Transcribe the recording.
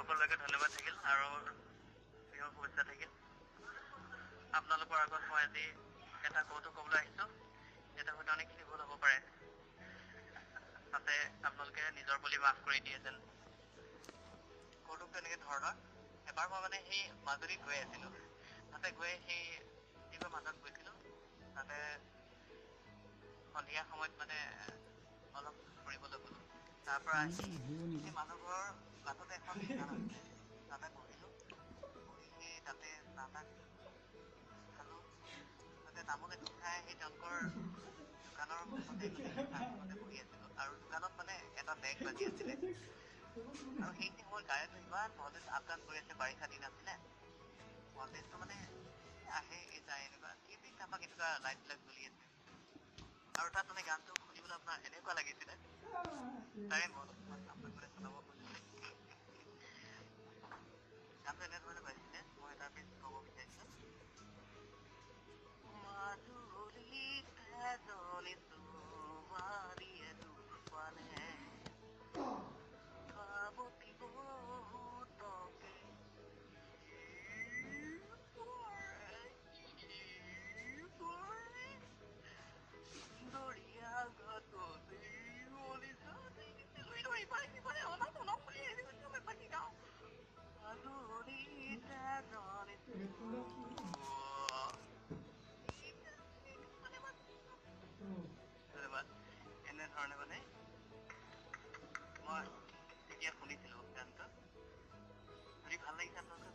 সকলোকে ধন্যবাদ থাকিল আৰু বিহুৰ শুভেচ্ছা থাকিল। আপোনালোকৰ আগত মই আজি এটা কৌতুক ক'বলৈ আহিছোঁ। এটা হয়তো অনেকখিনি ভুল হ'ব পাৰে, তাতে আপোনালোকে নিজৰ বুলি মাফ কৰি দিয়ে যেন। কৌতুকটো এনেকৈ ধৰণৰ, এবাৰ মই মানে সেই মাজুলীত গৈ আছিলোঁ। তাতে গৈ সেই যিবোৰ মাজত গৈছিলোঁ, তাতে সন্ধিয়া সময়ত মানে অলপ ফুৰিবলৈ গ'লোঁ। তাৰ পৰা আহি সেই মানুহ ঘৰৰ বাটতে এখন দোকান আছিলে, তাতে বহিলোঁ। বহি তাতে চাহ তাহ খালোঁ। তাতে তামোল এখন খাই সেই তেওঁলোকৰ দোকানৰ মুখতে মানে চাহখনতে বহি আছিলোঁ। আৰু দোকানত মানে এটা বেগ বাজি আছিলে। আৰু সেইখিনি সময়ত গায়কে ইমান ভল্টেজ আপ ডাউন কৰি আছে, বাৰিষা দিন আছিলে। ভল্টেজটো মানে আহে যায় এনেকুৱা তাৰপৰা কেনেকুৱা লাইটবিলাক জ্বলি আছে। আৰু তাত মানে গানটো শুনিবলৈ আপোনাৰ এনেকুৱা লাগিছিলে, তাৰে মই অলপমান আপোনালোকে শুনাব খুজিছোঁ। গানটো এনেধৰণে বাজিছিলে, মই এটা পিছ ক'ব বিচাৰিছোঁ। মাজুলীত এজনী ছোৱালীয়ে দুখ পালে, পাৰ্বতী বহুতকে দৰিয়া ঘাটতে এনেধৰণে মানে মই যেতিয়া শুনিছিলোঁ গানটো, যদি ভাল লাগিছে আপোনালোকে